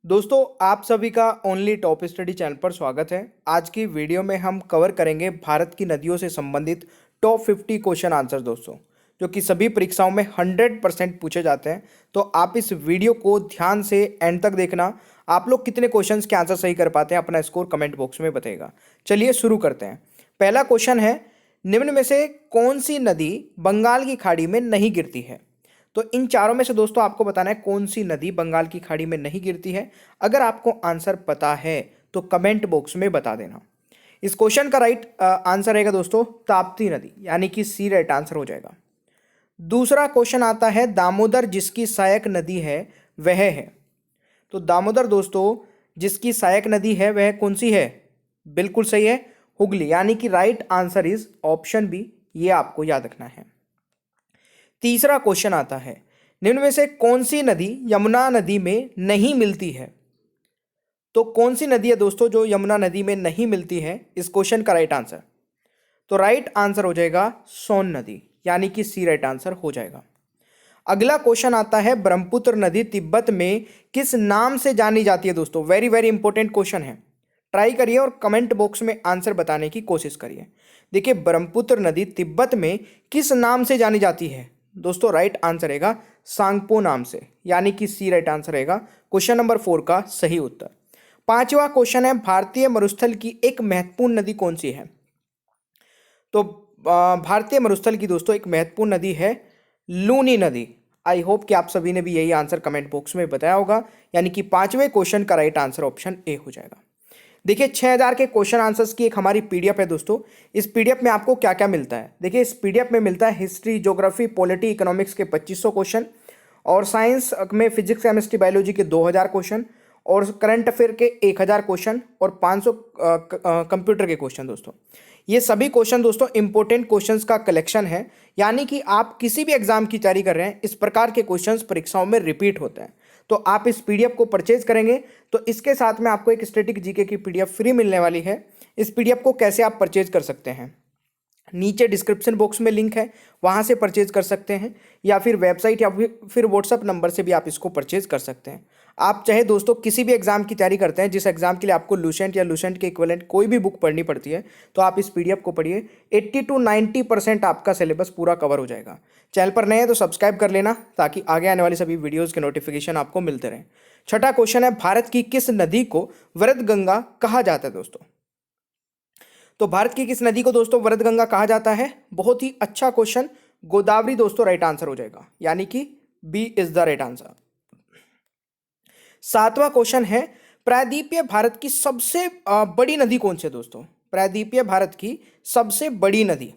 दोस्तों आप सभी का ओनली टॉप स्टडी चैनल पर स्वागत है। आज की वीडियो में हम कवर करेंगे भारत की नदियों से संबंधित टॉप 50 क्वेश्चन आंसर दोस्तों, जो कि सभी परीक्षाओं में 100% पूछे जाते हैं। तो आप इस वीडियो को ध्यान से एंड तक देखना। आप लोग कितने क्वेश्चंस के आंसर सही कर पाते हैं अपना स्कोर कमेंट बॉक्स में बताइएगा। चलिए शुरू करते हैं। पहला क्वेश्चन है, निम्न में से कौन सी नदी बंगाल की खाड़ी में नहीं गिरती है? तो इन चारों में से दोस्तों आपको बताना है कौन सी नदी बंगाल की खाड़ी में नहीं गिरती है। अगर आपको आंसर पता है तो कमेंट बॉक्स में बता देना। इस क्वेश्चन का राइट आंसर रहेगा दोस्तों ताप्ती नदी, यानी कि सी राइट आंसर हो जाएगा। दूसरा क्वेश्चन आता है, दामोदर जिसकी सहायक नदी है वह है। तो दामोदर दोस्तों जिसकी सहायक नदी है वह कौन सी है? बिल्कुल सही है, हुगली, यानी कि right answer is option B. ये आपको याद रखना है। तीसरा क्वेश्चन आता है, निम्न में से कौन सी नदी यमुना नदी में नहीं मिलती है? तो कौन सी नदी है दोस्तों जो यमुना नदी में नहीं मिलती है इस क्वेश्चन का राइट आंसर? तो राइट आंसर हो जाएगा सोन नदी, यानी कि सी राइट आंसर हो जाएगा। अगला क्वेश्चन आता है, ब्रह्मपुत्र नदी तिब्बत में किस नाम से जानी जाती है? दोस्तों वेरी वेरी इंपॉर्टेंट क्वेश्चन है, ट्राई करिए और कमेंट बॉक्स में आंसर बताने की कोशिश करिए। देखिए, ब्रह्मपुत्र नदी तिब्बत में किस नाम से जानी जाती है? दोस्तों राइट आंसर रहेगा सांगपो नाम से, यानी कि सी राइट आंसर रहेगा क्वेश्चन नंबर 4 का सही उत्तर। पांचवा क्वेश्चन है, भारतीय मरुस्थल की एक महत्वपूर्ण नदी कौन सी है? तो भारतीय मरुस्थल की दोस्तों एक महत्वपूर्ण नदी है लूनी नदी। आई होप कि आप सभी ने भी यही आंसर कमेंट बॉक्स में बताया होगा, यानी कि पांचवें क्वेश्चन का राइट आंसर ऑप्शन ए हो जाएगा। देखिए, 6000 के क्वेश्चन आंसर्स की एक हमारी पीडीएफ है दोस्तों। इस पीडीएफ में आपको क्या क्या मिलता है? देखिए, इस पीडीएफ में मिलता है हिस्ट्री, ज्योग्राफी, पॉलिटी, इकोनॉमिक्स के 2500 क्वेश्चन, और साइंस में फिजिक्स, केमिस्ट्री, बायोलॉजी के 2000 क्वेश्चन, और करंट अफेयर के 1000 क्वेश्चन, और 500 कंप्यूटर के क्वेश्चन। दोस्तों ये सभी क्वेश्चन दोस्तों इंपॉर्टेंट क्वेश्चंस का कलेक्शन है, यानी कि आप किसी भी एग्जाम की तैयारी कर रहे हैं, इस प्रकार के क्वेश्चंस परीक्षाओं में रिपीट होते हैं। तो आप इस पीडीएफ को परचेज करेंगे तो इसके साथ में आपको एक स्टैटिक जीके की पीडीएफ फ्री मिलने वाली है। इस पीडीएफ को कैसे आप परचेज कर सकते हैं? नीचे डिस्क्रिप्शन बॉक्स में लिंक है, वहां से परचेज कर सकते हैं, या फिर वेबसाइट या फिर व्हाट्सअप नंबर से भी आप इसको परचेज कर सकते हैं। आप चाहे दोस्तों किसी भी एग्जाम की तैयारी करते हैं, जिस एग्जाम के लिए आपको लूसेंट या लूसेंट के इक्विवेलेंट कोई भी बुक पढ़नी पड़ती है, तो आप इस पीडीएफ को पढ़िए। 80 to 90% आपका सिलेबस पूरा कवर हो जाएगा। चैनल पर नए हैं तो सब्सक्राइब कर लेना, ताकि आगे आने वाली सभी वीडियोज़ के नोटिफिकेशन आपको मिलते रहें। छठा क्वेश्चन है, भारत की किस नदी को वृद्ध गंगा कहा जाता है? दोस्तों तो भारत की किस नदी को दोस्तों वृद्ध गंगा कहा जाता है? बहुत ही अच्छा क्वेश्चन, गोदावरी दोस्तों राइट आंसर हो जाएगा, यानी कि B is the right answer. सातवां क्वेश्चन है, प्रायद्वीपीय भारत की सबसे बड़ी नदी कौन सी है? दोस्तों प्रायद्वीपीय भारत की सबसे बड़ी नदी,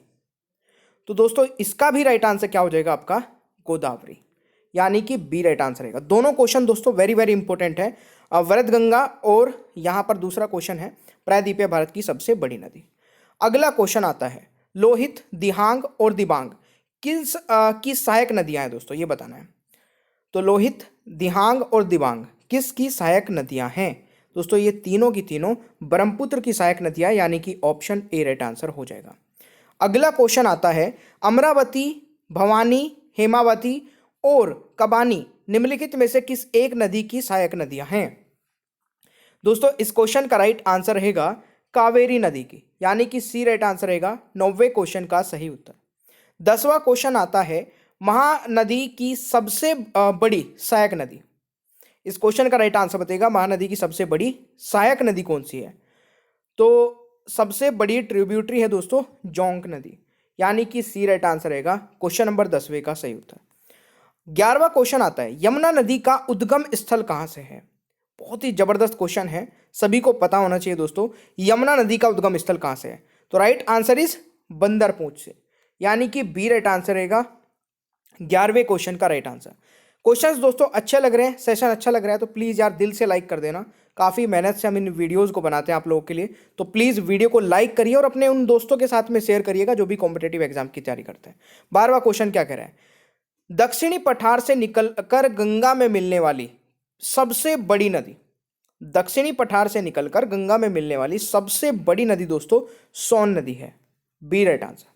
तो दोस्तों इसका भी राइट आंसर क्या हो जाएगा आपका? गोदावरी, यानी कि बी राइट आंसर रहेगा। दोनों क्वेश्चन दोस्तों वेरी वेरी इंपॉर्टेंट है, वृद्ध गंगा और यहां पर दूसरा क्वेश्चन है प्रायद्वीपीय भारत की सबसे बड़ी नदी। अगला क्वेश्चन आता है, लोहित, दिहांग और दिबांग किस की सहायक नदियां हैं? दोस्तों ये बताना है। तो लोहित, दिहांग और दिबांग किसकी सहायक नदियां हैं? दोस्तों ये तीनों की तीनों ब्रह्मपुत्र की सहायक नदियां, यानी कि ऑप्शन ए राइट आंसर हो जाएगा। अगला क्वेश्चन आता है, अमरावती, भवानी, हेमावती और कबानी निम्नलिखित में से किस एक नदी की सहायक नदियां हैं? दोस्तों इस क्वेश्चन का राइट आंसर रहेगा कावेरी नदी की, यानी कि सी राइट आंसर रहेगा 90वें क्वेश्चन का सही उत्तर। 10वां क्वेश्चन आता है, महानदी की सबसे बड़ी सहायक नदी। इस क्वेश्चन का राइट आंसर बताइएगा, महानदी की सबसे बड़ी सहायक नदी कौन सी है? तो सबसे बड़ी ट्रिब्यूटरी है दोस्तों जोंक नदी, यानी कि सी राइट आंसर रहेगा क्वेश्चन नंबर 10वें का सही उत्तर। 11वां क्वेश्चन आता है, यमुना नदी का उद्गम स्थल कहां से है? बहुत ही जबरदस्त क्वेश्चन है, सभी को पता होना चाहिए दोस्तों, यमुना नदी का उद्गम स्थल कहां से है? तो राइट आंसर इज बंदरपूंछ से, यानी कि बी राइट आंसर रहेगा 11वें क्वेश्चन का राइट आंसर। क्वेश्चंस दोस्तों अच्छे लग रहे हैं, सेशन अच्छा लग रहा है तो प्लीज़ यार दिल से लाइक कर देना। काफ़ी मेहनत से हम इन वीडियोज़ को बनाते हैं आप लोगों के लिए, तो प्लीज़ वीडियो को लाइक करिए और अपने उन दोस्तों के साथ में शेयर करिएगा जो भी कॉम्पिटेटिव एग्जाम की तैयारी करते हैं। 12वां क्वेश्चन क्या कह रहा है, दक्षिणी पठार से निकलकर गंगा में मिलने वाली सबसे बड़ी नदी। दक्षिणी पठार से निकलकर गंगा में मिलने वाली सबसे बड़ी नदी दोस्तों सोन नदी है, B right answer.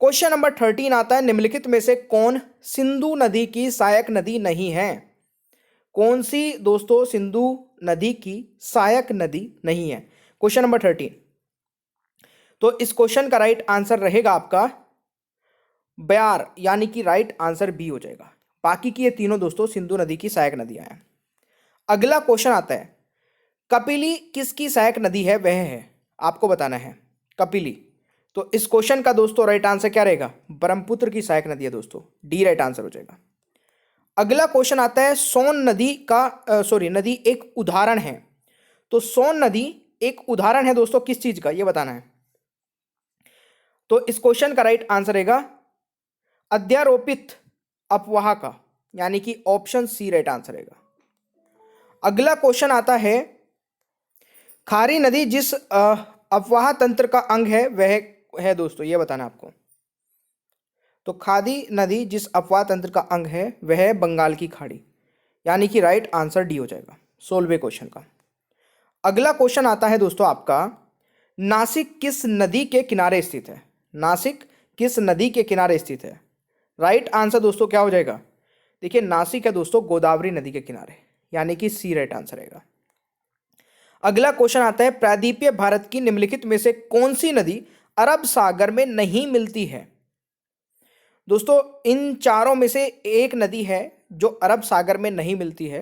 Question number 13 आता है, निम्नलिखित में से कौन सिंधु नदी की सहायक नदी नहीं है? कौन सी दोस्तों सिंधु नदी की सहायक नदी नहीं है? Question number 13। तो इस क्वेश्चन का राइट आंसर रहेगा आपका ब्यार, यानी कि राइट आंसर बी हो जाएगा। बाकी की ये तीनों दोस्तों सिंधु नदी की सहायक नदियां हैं। अगला क्वेश्चन आता है, कपिली किसकी सहायक नदी है? वह है, आपको बताना है कपिली। तो इस क्वेश्चन का दोस्तों राइट आंसर क्या रहेगा? ब्रह्मपुत्र की सहायक नदी है दोस्तों, डी राइट आंसर हो जाएगा। अगला क्वेश्चन आता है, सोन नदी का नदी एक उदाहरण है। तो सोन नदी एक उदाहरण है दोस्तों किस चीज का, ये बताना है। तो इस क्वेश्चन का राइट आंसर रहेगा अध्यारोपित अफवाह का, यानी कि ऑप्शन सी राइट आंसर रहेगा। अगला क्वेश्चन आता है, खारी नदी जिस अफवाह तंत्र का अंग है वह है दोस्तों, यह बताना आपको। तो खारी नदी जिस अफवाह तंत्र का अंग है वह है बंगाल की खाड़ी, यानी कि राइट आंसर डी हो जाएगा 16वें क्वेश्चन का। अगला क्वेश्चन आता है दोस्तों आपका, नासिक किस नदी के किनारे स्थित है? नासिक किस नदी के किनारे स्थित है? राइट आंसर दोस्तों क्या हो जाएगा? देखिए नासिक है दोस्तों गोदावरी नदी के किनारे, यानी कि सी राइट आंसर रहेगा। अगला क्वेश्चन आता है, प्रायद्वीपीय भारत की निम्नलिखित में से कौन सी नदी अरब सागर में नहीं मिलती है? दोस्तों इन चारों में से एक नदी है जो अरब सागर में नहीं मिलती है।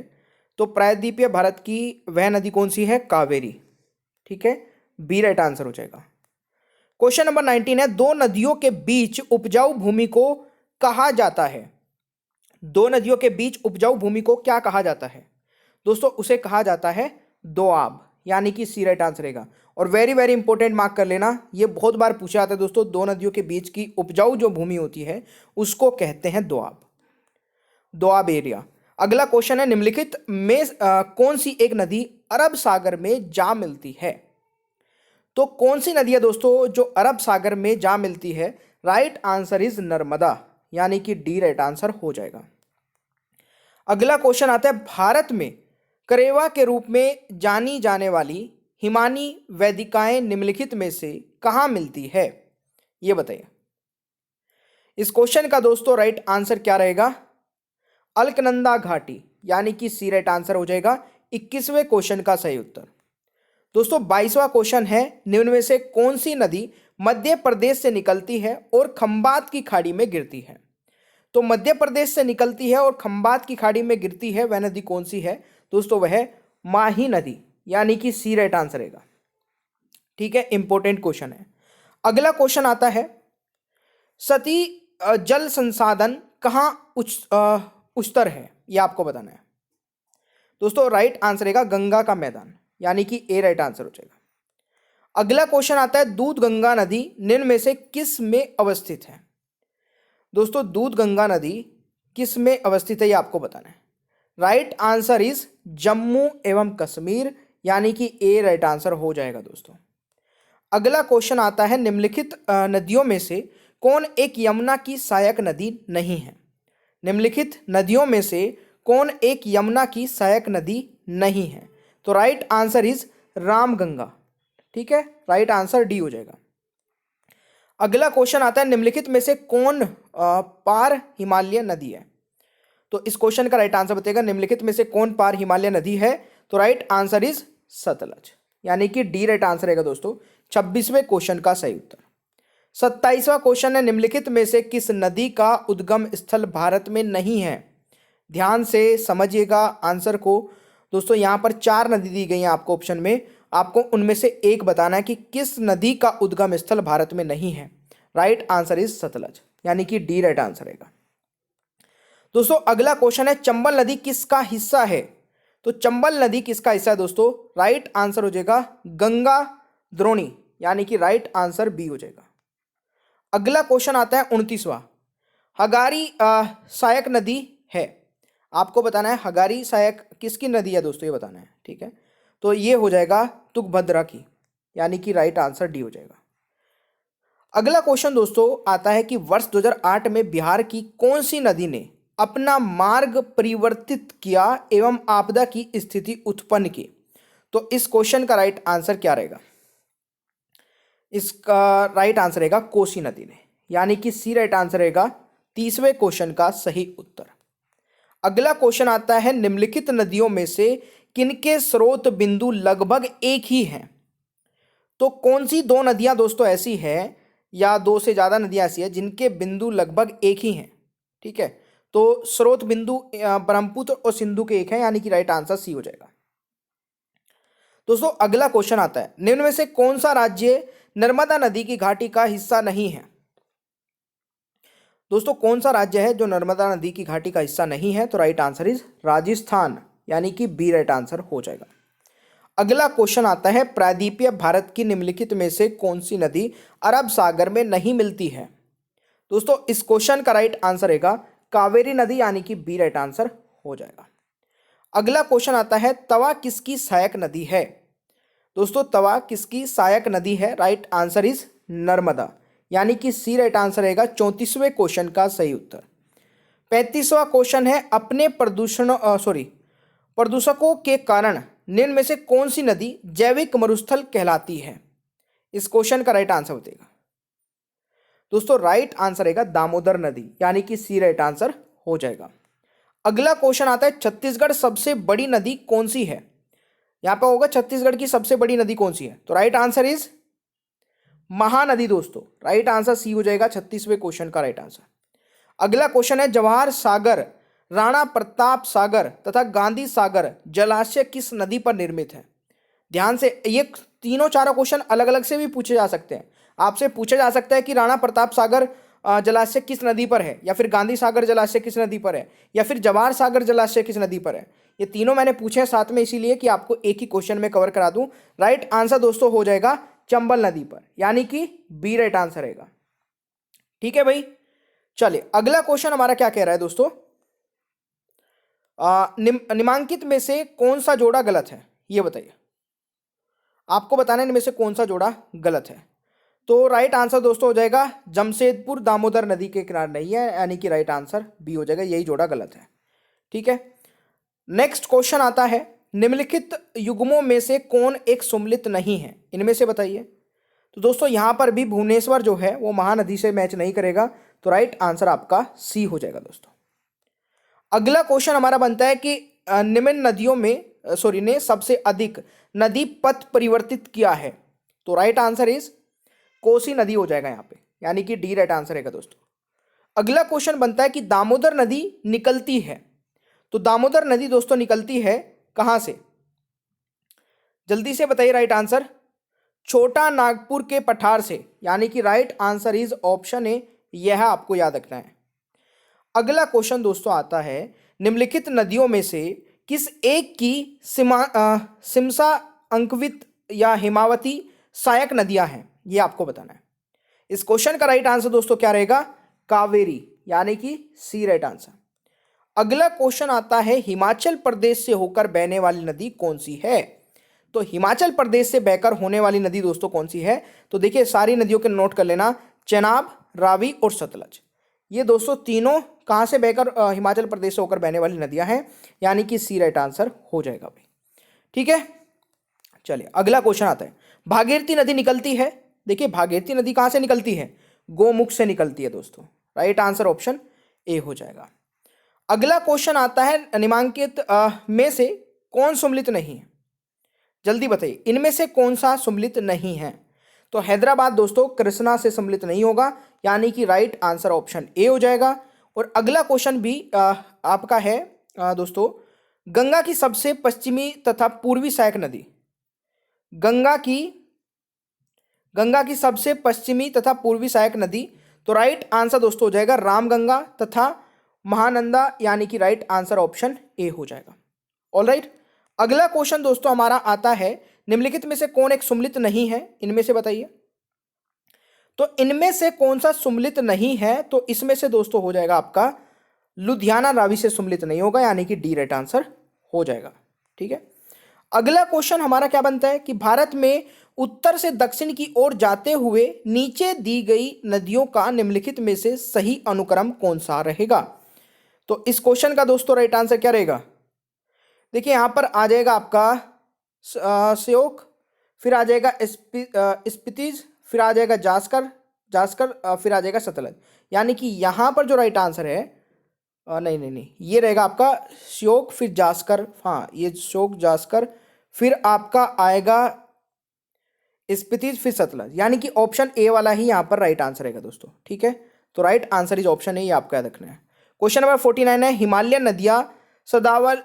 तो प्रायद्वीपीय भारत की वह नदी कौन सी है? कावेरी। ठीक है, बी राइट आंसर हो जाएगा। क्वेश्चन नंबर 19 है, दो नदियों के बीच उपजाऊ भूमि को कहा जाता है? दो नदियों के बीच उपजाऊ भूमि को क्या कहा जाता है? दोस्तों उसे कहा जाता है दोआब, यानी कि सी राइट आंसर रहेगा। और वेरी वेरी इंपॉर्टेंट मार्क कर लेना, ये बहुत बार पूछा जाता है दोस्तों, दो नदियों के बीच की उपजाऊ जो भूमि होती है उसको कहते हैं दोआब, दोआब एरिया। अगला क्वेश्चन है, निम्नलिखित में कौन सी एक नदी अरब सागर में जा मिलती है? तो कौन सी नदी है दोस्तों जो अरब सागर में जा मिलती है? राइट आंसर इज नर्मदा, यानी कि डी राइट आंसर हो जाएगा। अगला क्वेश्चन आता है, भारत में करेवा के रूप में जानी जाने वाली हिमानी वेदिकाएं निम्नलिखित में से कहां मिलती है? यह बताइए। इस क्वेश्चन का दोस्तों राइट आंसर क्या रहेगा? अलकनंदा घाटी, यानी कि सी राइट आंसर हो जाएगा 21वें क्वेश्चन का सही उत्तर। दोस्तों 22वां क्वेश्चन है, निम्न में से कौन सी नदी मध्य प्रदेश से निकलती है और खंबात की खाड़ी में गिरती है? तो मध्य प्रदेश से निकलती है और खंबात की खाड़ी में गिरती है, वह नदी कौन सी है? दोस्तों वह है माही नदी, यानी कि सी राइट आंसर रहेगा। ठीक है, इंपॉर्टेंट क्वेश्चन है। अगला क्वेश्चन आता है, सती जल संसाधन कहाँ उच्चतर है? यह आपको बताना है। दोस्तों राइट आंसर रहेगा गंगा का मैदान, यानी कि ए राइट आंसर हो जाएगा। अगला क्वेश्चन आता है, दूध गंगा नदी निम्न में से किस में अवस्थित है? दोस्तों दूध गंगा नदी किस में अवस्थित है, यह आपको बताना है। राइट आंसर इज जम्मू एवं कश्मीर, यानी कि ए राइट आंसर हो जाएगा दोस्तों। अगला क्वेश्चन आता है, निम्नलिखित नदियों में से कौन एक यमुना की सहायक नदी नहीं है? निम्नलिखित नदियों में से कौन एक यमुना की सहायक नदी नहीं है? तो राइट आंसर इज रामगंगा। ठीक है, राइट आंसर डी हो जाएगा। अगला क्वेश्चन आता है, निम्नलिखित में से कौन पार हिमालय नदी है? तो इस क्वेश्चन का राइट आंसर बताएगा, निम्नलिखित में से कौन पार हिमालय नदी है? तो राइट आंसर इज सतलज, यानी कि डी राइट आंसर रहेगा दोस्तों 26वें क्वेश्चन का सही उत्तर। 27वां क्वेश्चन है, निम्नलिखित में से किस नदी का उद्गम स्थल भारत में नहीं है? ध्यान से समझिएगा आंसर को दोस्तों। यहां पर 4 नदी दी गई हैं आपको ऑप्शन में, आपको उनमें से एक बताना है कि किस नदी का उद्गम स्थल भारत में नहीं है। राइट आंसर इज सतलज, यानी कि डी राइट आंसर रहेगा दोस्तों। अगला क्वेश्चन है, चंबल नदी किसका हिस्सा है? तो चंबल नदी किसका हिस्सा है दोस्तों? राइट आंसर हो जाएगा गंगा द्रोणी, यानी कि राइट आंसर बी हो जाएगा। अगला क्वेश्चन आता है 29वां, हगारी सहायक नदी है, आपको बताना है हगारी सहायक किसकी नदी है दोस्तों, ये बताना है। ठीक है, तो ये हो जाएगा तुंगभद्रा की, यानी कि राइट आंसर डी हो जाएगा। अगला क्वेश्चन दोस्तों आता है कि वर्ष 2008 में बिहार की कौन सी नदी ने अपना मार्ग परिवर्तित किया एवं आपदा की स्थिति उत्पन्न की? तो इस क्वेश्चन का राइट आंसर क्या रहेगा? इसका राइट आंसर रहेगा कोसी नदी ने, यानी कि सी राइट आंसर रहेगा 30वें क्वेश्चन का सही उत्तर। अगला क्वेश्चन आता है, निम्नलिखित नदियों में से किनके स्रोत बिंदु लगभग एक ही हैं? तो कौन सी दो नदियां दोस्तों ऐसी हैं या दो से ज्यादा नदियां ऐसी हैं जिनके बिंदु लगभग एक ही हैं? ठीक है, तो स्रोत बिंदु ब्रह्मपुत्र और सिंधु के एक हैं, यानी कि राइट आंसर सी हो जाएगा। दोस्तों अगला क्वेश्चन आता है, निम्न में से कौन सा राज्य नर्मदा नदी की घाटी का हिस्सा नहीं है? दोस्तों कौन सा राज्य है जो नर्मदा नदी की घाटी का हिस्सा नहीं है? तो राइट आंसर इज राजस्थान, यानी कि बी राइट आंसर हो जाएगा। अगला क्वेश्चन आता है, प्रायद्वीपीय भारत की निम्नलिखित में से कौन सी नदी अरब सागर में नहीं मिलती है? दोस्तों इस क्वेश्चन का राइट आंसर रहेगा कावेरी नदी, यानी कि बी राइट आंसर हो जाएगा। अगला क्वेश्चन आता है, तवा किसकी सहायक नदी है? दोस्तों तवा किसकी सहायक नदी है? राइट आंसर इज नर्मदा, यानी कि सी राइट आंसर रहेगा 34वें क्वेश्चन का सही उत्तर। 35वां क्वेश्चन है, अपने प्रदूषकों के कारण निम्न में से कौन सी नदी जैविक मरुस्थल कहलाती है? इस क्वेश्चन का राइट आंसर होगा दोस्तों राइट आंसर रहेगा दामोदर नदी, यानी कि सी राइट आंसर हो जाएगा। अगला क्वेश्चन आता है, छत्तीसगढ़ सबसे बड़ी नदी कौन सी है? यहां पर होगा छत्तीसगढ़ की सबसे बड़ी नदी कौन सी है? तो राइट आंसर इज महानदी दोस्तों, राइट आंसर सी हो जाएगा 36वें क्वेश्चन का राइट आंसर। अगला क्वेश्चन है, जवाहर सागर, राणा प्रताप सागर तथा गांधी सागर जलाशय किस नदी पर निर्मित है? ध्यान से, ये तीनों चारों क्वेश्चन अलग अलग से भी पूछे जा सकते हैं। आपसे पूछा जा सकता है कि राणा प्रताप सागर जलाशय किस नदी पर है, या फिर गांधी सागर जलाशय किस नदी पर है, या फिर जवाहर सागर जलाशय किस नदी पर है। ये तीनों मैंने पूछे हैं साथ में, इसीलिए कि आपको एक ही क्वेश्चन में कवर करा दूं। राइट आंसर दोस्तों हो जाएगा चंबल नदी पर, यानी कि बी राइट आंसर रहेगा। ठीक है भाई, चलिए अगला क्वेश्चन हमारा क्या कह रहा है दोस्तों, निम्नांकित में से कौन सा जोड़ा गलत है? ये बताइए, आपको बताना है इनमें से कौन सा जोड़ा गलत है। तो राइट आंसर दोस्तों हो जाएगा जमशेदपुर दामोदर नदी के किनारे नहीं है, यानी कि राइट आंसर बी हो जाएगा, यही जोड़ा गलत है। ठीक है, नेक्स्ट क्वेश्चन आता है, निम्नलिखित युग्मों में से कौन एक सम्मिलित नहीं है? इनमें से बताइए। तो दोस्तों यहां पर भी भुवनेश्वर जो है वो महानदी से मैच नहीं करेगा, तो राइट आंसर आपका सी हो जाएगा दोस्तों। अगला क्वेश्चन हमारा बनता है कि निम्न नदियों में ने सबसे अधिक नदी पथ परिवर्तित किया है? तो राइट आंसर इज कोसी नदी हो जाएगा यहाँ पे, यानी कि डी राइट आंसर रहेगा दोस्तों। अगला क्वेश्चन बनता है कि दामोदर नदी निकलती है, तो दामोदर नदी दोस्तों निकलती है कहां से? जल्दी से बताइए राइट आंसर। छोटा नागपुर के पठार से, यानी कि right answer is option A, यह आपको याद रखना है। अगला क्वेश्चन दोस्तों आता है, निम्नलिखित नदियों में से किस एक की सिमसा अंकवित या हिमावती सहायक नदियां हैं? यह आपको बताना है। इस क्वेश्चन का राइट आंसर दोस्तों क्या रहेगा? कावेरी, यानी कि सी राइट आंसर। अगला क्वेश्चन आता है, हिमाचल प्रदेश से होकर बहने वाली नदी कौन सी है? तो हिमाचल प्रदेश से बहकर होने वाली नदी दोस्तों कौन सी है? तो देखिए सारी नदियों के नोट कर लेना, चेनाब, रावी और सतलज। ये दोस्तों तीनों कहां से बहकर हिमाचल प्रदेश से होकर बहने वाली नदियां हैं, यानी कि सी राइट आंसर हो जाएगा भाई। ठीक है, चलिए अगला क्वेश्चन आता है, भागीरथी नदी निकलती है? देखिए भागीरथी नदी कहां से निकलती है? गोमुख से निकलती है दोस्तों, राइट आंसर ऑप्शन ए हो जाएगा। अगला क्वेश्चन आता है, निम्नांकित में से कौन सम्मिलित नहीं है? जल्दी बताइए, इनमें से कौन सा सम्मिलित नहीं है? तो हैदराबाद दोस्तों कृष्णा से सम्मिलित नहीं होगा, यानी कि राइट आंसर ऑप्शन ए हो जाएगा। और अगला क्वेश्चन भी आपका है दोस्तों, गंगा की सबसे पश्चिमी तथा पूर्वी सहायक नदी, गंगा की सबसे पश्चिमी तथा पूर्वी सहायक नदी, तो राइट आंसर दोस्तों हो जाएगा रामगंगा तथा महानंदा, यानी कि राइट आंसर ऑप्शन ए हो जाएगा। ऑलराइट, अगला क्वेश्चन दोस्तों हमारा आता है, निम्नलिखित में से कौन एक सम्मिलित नहीं है? इनमें से बताइए। तो इनमें से कौन सा सम्मिलित नहीं है? तो इसमें से दोस्तों हो जाएगा आपका लुधियाना रावी से सम्मिलित नहीं होगा, यानी कि डी राइट आंसर हो जाएगा। ठीक है, अगला क्वेश्चन हमारा क्या बनता है कि भारत में उत्तर से दक्षिण की ओर जाते हुए नीचे दी गई नदियों का निम्नलिखित में से सही अनुक्रम कौन सा रहेगा? तो इस क्वेश्चन का दोस्तों राइट आंसर क्या रहेगा? देखिए यहां पर आ जाएगा आपका श्योक, फिर आ जाएगा स्पीतीज, फिर आ जाएगा जास्कर, फिर आ जाएगा सतलज, यानी कि यहां पर जो राइट आंसर है नहीं नहीं नहीं, ये रहेगा आपका श्योक फिर जास्कर, हाँ ये श्योक जास्कर, फिर आपका आएगा स्पीति फिर सतलज, यानी कि ऑप्शन ए वाला ही यहाँ पर राइट आंसर रहेगा दोस्तों। ठीक है, तो right answer is option A, ये आपका याद रखना है। क्वेश्चन नंबर 49 है, हिमालय नदियां सदावर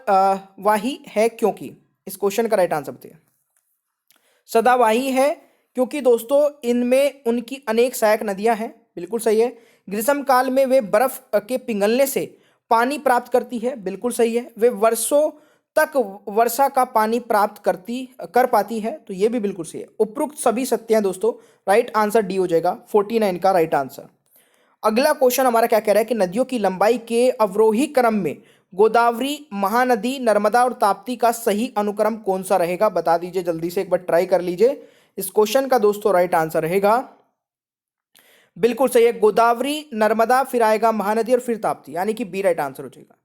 वाही है क्योंकि, इस क्वेश्चन का राइट आंसर बताइए। सदावाही है क्योंकि दोस्तों इनमें उनकी अनेक सहायक नदियां हैं, बिल्कुल सही है। ग्रीष्म काल में वे बर्फ के पिघलने से पानी प्राप्त करती है, बिल्कुल सही है। वे वर्षों तक वर्षा का पानी प्राप्त कर पाती है, तो ये भी बिल्कुल सही है। उपरोक्त सभी सत्य हैं दोस्तों, राइट आंसर डी हो जाएगा 49 का राइट आंसर। अगला क्वेश्चन हमारा क्या कह रहा है कि नदियों की लंबाई के अवरोही क्रम में गोदावरी, महानदी, नर्मदा और ताप्ती का सही अनुक्रम कौन सा रहेगा, बता दीजिए जल्दी से, एक बार ट्राई कर लीजिए। इस क्वेश्चन का दोस्तों राइट आंसर रहेगा, बिल्कुल सही है, गोदावरी, नर्मदा, फिर आएगा महानदी और फिर ताप्ती, यानी कि बी राइट आंसर हो जाएगा।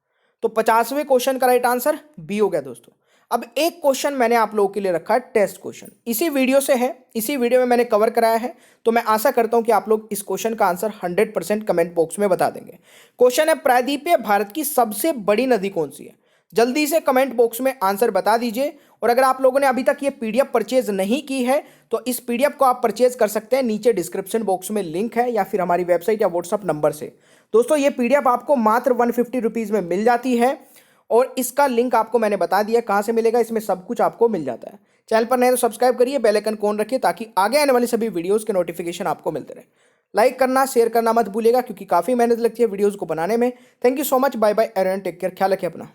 तो 50वें क्वेश्चन का राइट आंसर बी हो गया दोस्तों। अब एक क्वेश्चन मैंने आप लोगों के लिए रखा है टेस्ट क्वेश्चन, इसी वीडियो से है, इसी वीडियो में मैंने कवर कराया है, तो मैं आशा करता हूं कि आप लोग इस क्वेश्चन का आंसर 100% कमेंट बॉक्स में बता देंगे। क्वेश्चन है, प्रायद्वीपीय भारत की सबसे बड़ी नदी कौन सी है? जल्दी से कमेंट बॉक्स में आंसर बता दीजिए। और अगर आप लोगों ने अभी तक ये पीडीएफ परचेज नहीं की है तो इस पीडीएफ को आप परचेज कर सकते हैं, नीचे डिस्क्रिप्शन बॉक्स में लिंक है, या फिर हमारी वेबसाइट या व्हाट्सअप नंबर से। दोस्तों ये पीडीएफ आपको मात्र 150 रुपीज़ में मिल जाती है, और इसका लिंक आपको मैंने बता दिया कहाँ से मिलेगा, इसमें सब कुछ आपको मिल जाता है। चैनल पर नए तो सब्सक्राइब करिए, बेल आइकन ऑन रखिए ताकि आगे आने वाली सभी वीडियोस के नोटिफिकेशन आपको मिलते रहे। लाइक करना, शेयर करना मत भूलिएगा, क्योंकि काफ़ी मेहनत लगती है वीडियोज़ को बनाने में। Thank you so much, bye bye everyone, take care, ख्याल रखिए अपना।